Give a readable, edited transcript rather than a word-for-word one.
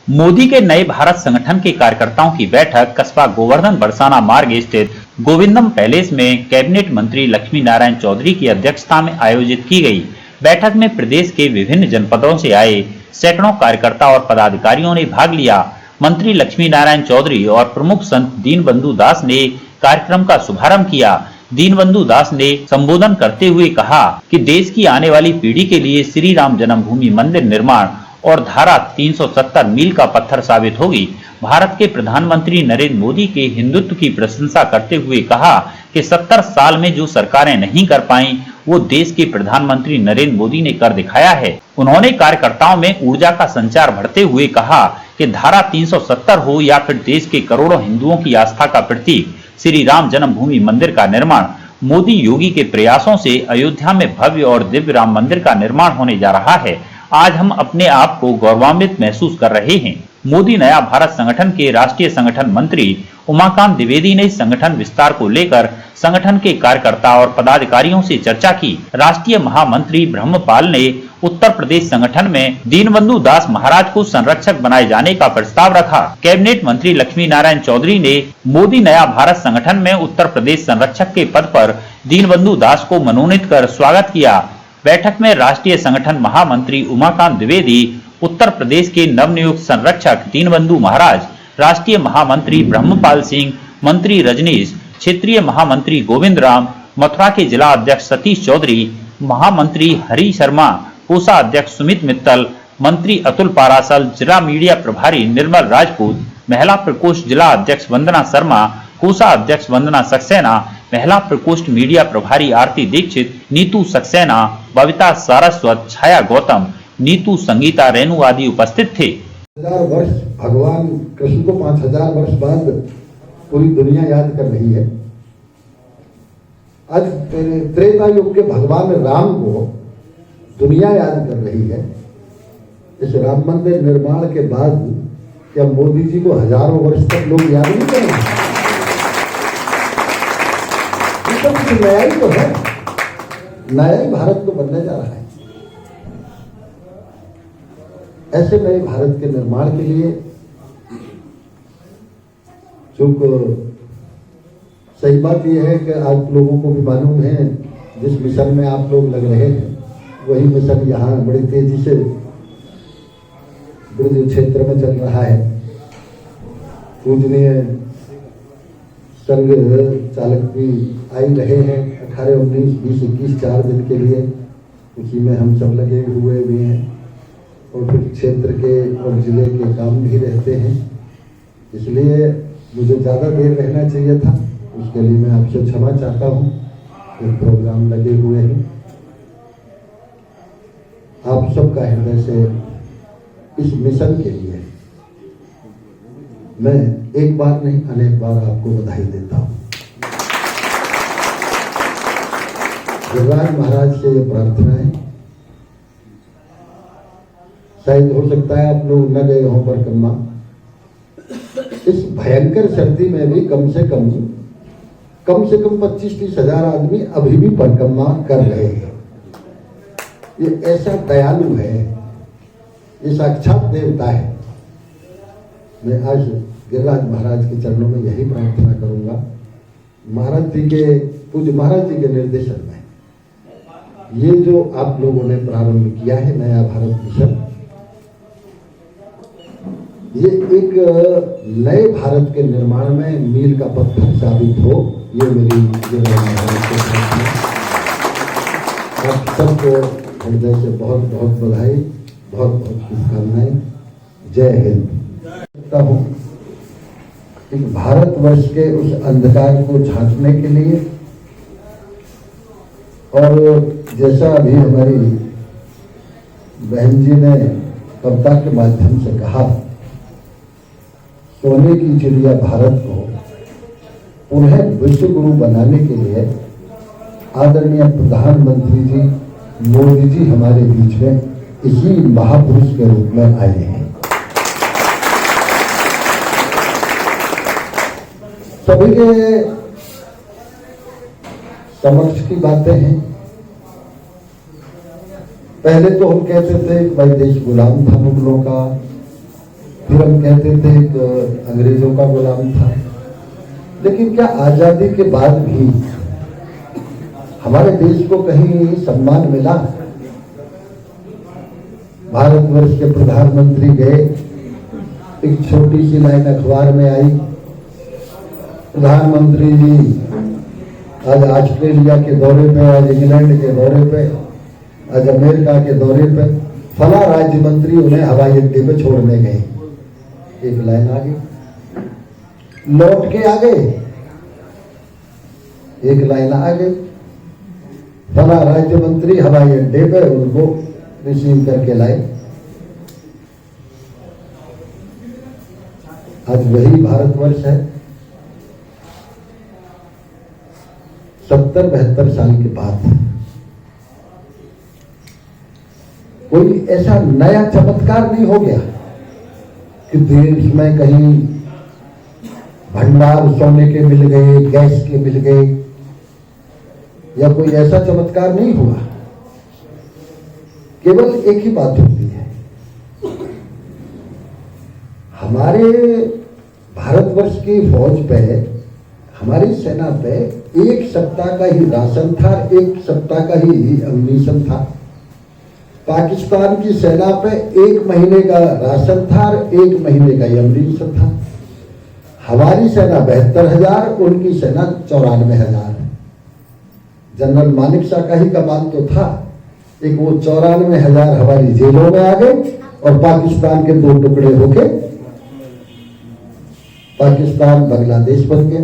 मोदी के नए भारत संगठन के कार्यकर्ताओं की बैठक कस्बा गोवर्धन बरसाना मार्ग स्थित गोविंदम पैलेस में कैबिनेट मंत्री लक्ष्मी नारायण चौधरी की अध्यक्षता में आयोजित की गई। बैठक में प्रदेश के विभिन्न जनपदों से आए सैकड़ों कार्यकर्ता और पदाधिकारियों ने भाग लिया। मंत्री लक्ष्मी नारायण चौधरी और प्रमुख संत दीनबंधु दास ने कार्यक्रम का शुभारंभ किया। दीनबंधु दास ने संबोधन करते हुए कहा कि देश की आने वाली पीढ़ी के लिए श्री राम जन्मभूमि मंदिर निर्माण और धारा 370 मील का पत्थर साबित होगी। भारत के प्रधानमंत्री नरेंद्र मोदी के हिंदुत्व की प्रशंसा करते हुए कहा कि 70 साल में जो सरकारें नहीं कर पाई वो देश के प्रधानमंत्री नरेंद्र मोदी ने कर दिखाया है। उन्होंने कार्यकर्ताओं में ऊर्जा का संचार भरते हुए कहा कि धारा 370 हो या फिर देश के करोड़ों हिंदुओं की आस्था का प्रतीक श्री राम जन्मभूमि मंदिर का निर्माण, मोदी योगी के प्रयासों से अयोध्या में भव्य और दिव्य राम मंदिर का निर्माण होने जा रहा है। आज हम अपने आप को गौरवान्वित महसूस कर रहे हैं। मोदी नया भारत संगठन के राष्ट्रीय संगठन मंत्री उमाकांत द्विवेदी ने संगठन विस्तार को लेकर संगठन के कार्यकर्ता और पदाधिकारियों से चर्चा की। राष्ट्रीय महामंत्री ब्रह्मपाल ने उत्तर प्रदेश संगठन में दीनबंधु दास महाराज को संरक्षक बनाए जाने का प्रस्ताव रखा। कैबिनेट मंत्री लक्ष्मी नारायण चौधरी ने मोदी नया भारत संगठन में उत्तर प्रदेश संरक्षक के पद पर दीनबंधु दास को मनोनीत कर स्वागत किया। बैठक में राष्ट्रीय संगठन महामंत्री उमाकांत द्विवेदी, उत्तर प्रदेश के नवनियुक्त संरक्षक दीनबंधु महाराज, राष्ट्रीय महामंत्री ब्रह्मपाल सिंह, मंत्री रजनीश, क्षेत्रीय महामंत्री गोविंद राम, मथुरा के जिला अध्यक्ष सतीश चौधरी, महामंत्री हरि शर्मा, कोषाध्यक्ष सुमित मित्तल, मंत्री अतुल पाराशर, जिला मीडिया प्रभारी निर्मल राजपूत, महिला प्रकोष्ठ जिला अध्यक्ष वंदना शर्मा, कोषाध्यक्ष वंदना सक्सेना, महिला प्रकोष्ठ मीडिया प्रभारी आरती दीक्षित, नीतू सक्सेना, बबीता सारस्वत, छाया गौतम, नीतू संगीता रेणु आदि उपस्थित थे। 1000 वर्ष भगवान कृष्ण को 5000 वर्ष बाद पूरी दुनिया याद कर रही है। आज त्रेता युग के भगवान राम को दुनिया याद कर रही है। इस राम मंदिर निर्माण के बाद क्या मोदी जी को हजारों वर्ष तक लोग याद नहीं करेंगे? सब कुछ नया ही तो है, नया ही भारत तो बनने जा रहा है। ऐसे नए भारत के निर्माण के लिए चूंकि सही बात यह है कि आप लोगों को भी मालूम है जिस मिशन में आप लोग लग रहे हैं वही मिशन यहाँ बड़ी तेजी से ब्रज क्षेत्र में चल रहा है। पूजनीय संघ चालक भी आई रहे हैं 18, 19, 20, 21 4 दिन के लिए, उसी में हम सब लगे हुए भी हैं और फिर क्षेत्र के और जिले के काम भी रहते हैं। इसलिए मुझे ज़्यादा देर रहना चाहिए था, उसके लिए मैं आपसे क्षमा चाहता हूँ। एक प्रोग्राम लगे हुए हैं, आप सबका हृदय से इस मिशन के लिए मैं एक बार नहीं अनेक बार आपको बधाई देता हूँ। गिरिराज महाराज से ये प्रार्थना है, शायद हो सकता है आप लोग न गए हों परिक्रमा, इस भयंकर सर्दी में भी कम से कम 25-30 हजार आदमी अभी भी परिक्रमा कर रहे हैं। ये ऐसा दयालु है, ये साक्षात देवता है। मैं आज गिरिराज महाराज के चरणों में यही प्रार्थना करूंगा, महाराज जी के पूज्य महाराज जी के निर्देशन में ये जो आप लोगों ने प्रारंभ किया है नया भारत मिशन, ये एक नए भारत के निर्माण में मील का पत्थर साबित हो, ये मेरी आप सबको हृदय से बहुत बहुत बधाई, बहुत बहुत शुभकामनाएं। जय हिंद। एक भारतवर्ष के उस अंधकार को झांकने के लिए, और जैसा अभी हमारी बहन जी ने कविता के माध्यम से कहा, सोने की चिड़िया भारत को पुनः विश्व गुरु बनाने के लिए आदरणीय प्रधानमंत्री जी मोदी जी हमारे बीच में इसी महापुरुष के रूप में आए हैं। सभी के समक्ष की बातें हैं। पहले तो हम कहते थे भाई देश गुलाम था मुगलों का, फिर फिर हम कहते थे कि अंग्रेजों का गुलाम था, लेकिन क्या आजादी के बाद भी हमारे देश को कहीं सम्मान मिला? भारतवर्ष के प्रधानमंत्री गए, एक छोटी सी लाइन अखबार में आई, प्रधानमंत्री जी आज ऑस्ट्रेलिया के दौरे पे, आज इंग्लैंड के दौरे पे, आज अमेरिका के दौरे पे, फला राज्य मंत्री उन्हें हवाई अड्डे पे छोड़ने गए। एक लाइन आ गई, लौट के आ गए, एक लाइन आ गई, फला राज्य मंत्री हवाई अड्डे पे उनको रिसीव करके लाए। आज वही भारतवर्ष है 70-72 साल के बाद। कोई ऐसा नया चमत्कार नहीं हो गया कि देश में कहीं भंडार सोने के मिल गए, गैस के मिल गए, या कोई ऐसा चमत्कार नहीं हुआ। केवल एक ही बात होती है, हमारे भारतवर्ष की फौज पे, हमारी सेना पे एक सप्ताह का ही राशन था, एक सप्ताह का ही अम्यूनिशन था। पाकिस्तान की सेना पे 1 महीने का राशन था और 1 महीने का अम्यूनिशन था। हमारी सेना 72,000, उनकी सेना 94,000। जनरल मानिक शाह का ही कमान तो था, एक वो 94,000 हमारी जेलों में आ गए और पाकिस्तान के 2 टुकड़े होके पाकिस्तान बांग्लादेश बन गया।